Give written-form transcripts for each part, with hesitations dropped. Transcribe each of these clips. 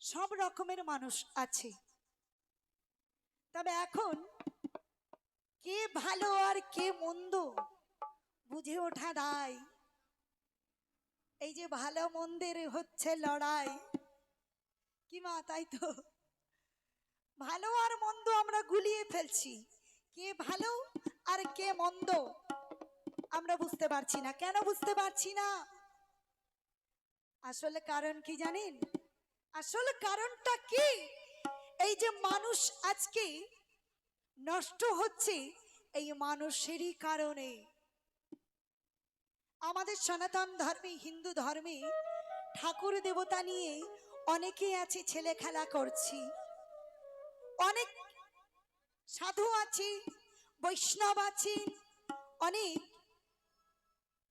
সব রকমের মানুষ আছে, তবে এখন কে ভালো আর কে মন্দ বুঝে ওঠা দায়। এই যে ভালো মন্দের হচ্ছে লড়াই, কি মা, তাই তো? ভালো আর মন্দ আমরা গুলিয়ে ফেলছি, কে ভালো আর কে মন্দ আমরা বুঝতে পারছি না। কেন বুঝতে পারছি না? আসলে কারণ কি জানেন? আসলে কারণটা কি? এই যে মানুষ আজকে নষ্ট হচ্ছে, এই মানুষেরই কারণে। আমাদের সনাতন ধর্মে, হিন্দু ধর্মে ঠাকুর দেবতা নিয়ে অনেকেই আছে ছেলে খেলা করছি, অনেক সাধু আছে, বৈষ্ণব আছেন, অনেক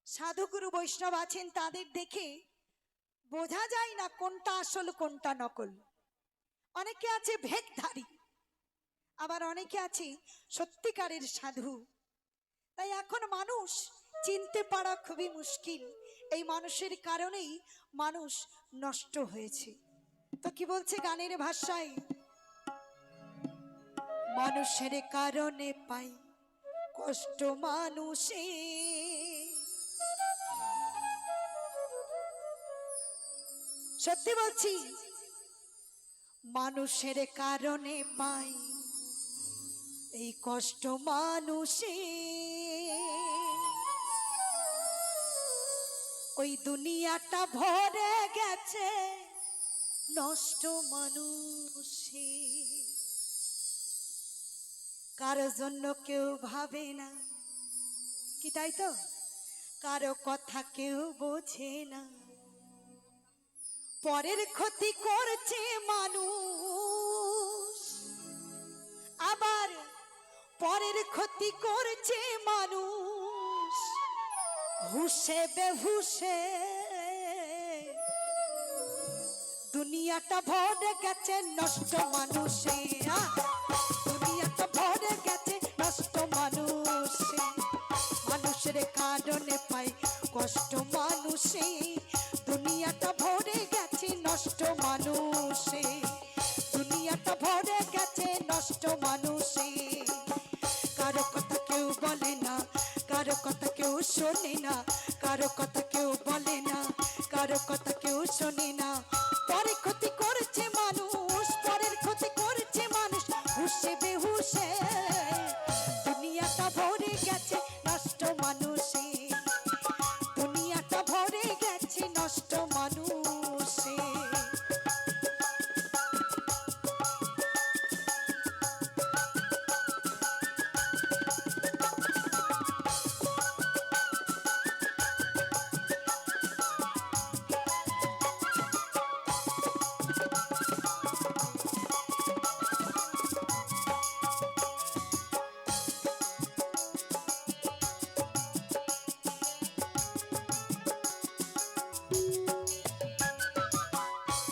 সাধুগুরু বৈষ্ণব আছেন, তাদের দেখে বোঝা যায় না কোনটা আসল কোনটা নকল। অনেকে আছে ভেকধারী, আবার অনেকে আছে সত্যিকারের সাধু। তাই এখন মানুষ চিনতে পারা খুবই মুশকিল। এই মানুষের কারণেই মানুষ নষ্ট হয়েছে। তো কি বলছে গানের ভাষায়? মানুষের কারণে পাই কষ্ট মানুষে, সত্যি বলছি, মানুষের কারণে পাই এই কষ্ট মানুষে। ওই দুনিয়াটা ভরে গেছে নষ্ট মানুষে। কারো জন্য কেউ ভাবে না, কি তাই তো? কারো কথা কেউ বোঝে না, পরের ক্ষতি করছে মানুষ, আবার পরের ক্ষতি করছে মানুষ হুশে বেহুশে। দুনিয়াটা ভরে গেছে নষ্ট মানুষে, দুনিয়াটা ভরে গেছে নষ্ট মানুষে। মানুষের কারণে পাই কষ্ট মানুষে, দুনিয়াটা ভরে গেছে নষ্ট মানুষে, দুনিয়াটা ভরে গেছে নষ্ট মানুষে। কারো কথা কেউ বলে না, কারো কথা কেউ শোনে না, কারো কথা কেউ বলে না, কারো কথা কেউ শোনে না। পরে ক্ষতি করছে মানুষ, পরের ক্ষতি করছে মানুষ হুশে বেহুশে। দুনিয়াটা ভরে গেছে নষ্ট মানুষে, দুনিয়াটা ভরে গেছে নষ্ট মানুষে।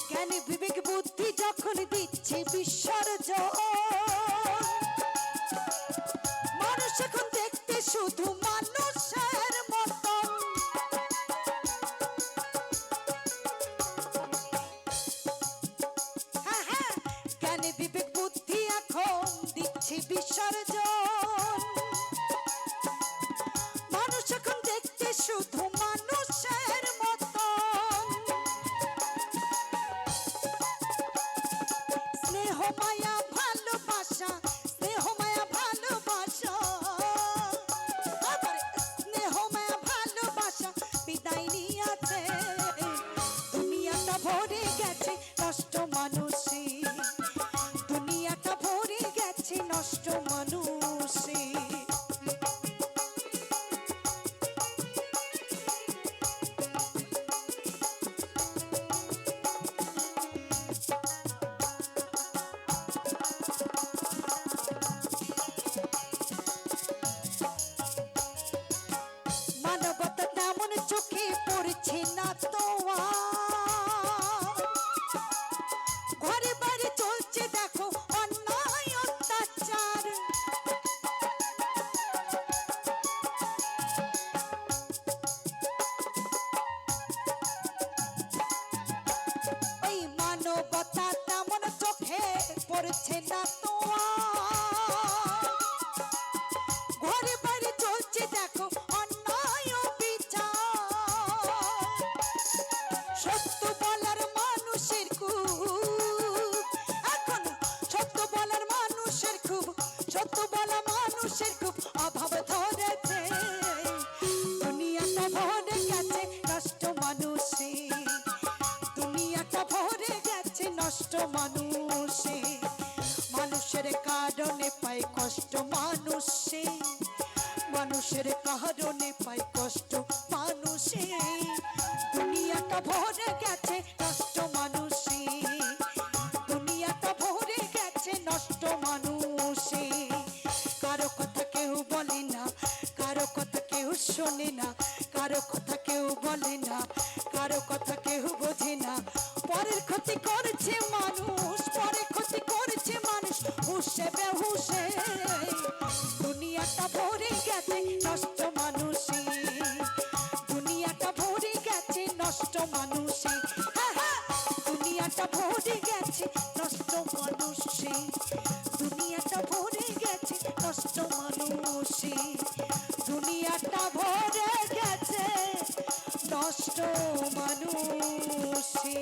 জ্ঞানী বিবেক বুদ্ধি যখন দিচ্ছে বিসর্জন, মানুষ এখন দেখতে শুধু মানুষের মতন। হ্যাঁ হ্যাঁ, জ্ঞানী বিবেক বুদ্ধি এখন দিচ্ছে বিসর্জন, মানুষ এখন দেখতে শুধু মানুষের মতন। স্নেহ মায়া ভালোবাসা, স্নেহ মায়া ভালোবাসা, আবার স্নেহ মায়া ভালোবাসা বিদায় নিয়েছে। দুনিয়াটা ভরে গেছে নষ্ট মানুষে, দুনিয়াটা ভরে গেছে নষ্ট মানুষে। মানবতা তেমন চোখে পড়ছে না তো আর, ঘরে বাড়ি চলছে দেখো অন্যায় অত্যাচার। নষ্ট মানুষে, মানুষের কারণে পায় কষ্ট মানুষে, মানুষের কারণে পায় কষ্ট মানুষে, দুনিয়াটা ভরে গেছে নষ্ট মানুষে, দুনিয়াটা ভরে গেছে নষ্ট মানুষে। কারো কথা কেউ বলে না, কারো কথা কেউ শোনে না, কারো কথা কেউ বলে না, কারো কথা কেউ বোঝে না। পরের ক্ষতি করছে মানুষ, পরের ক্ষতি করছে মানুষ হুশে বেহুশে, দুনিয়াটা ভরে গেছে নষ্ট মানুষে, দুনিয়াটা ভরে গেছে নষ্ট মানুষে, হ্যাঁ হ্যাঁ, দুনিয়াটা ভরে গেছে নষ্ট মানুষে, দুনিয়াটা ভরে গেছে নষ্ট মানুষে, দুনিয়াটা ভরে গেছে নষ্ট মানুষে।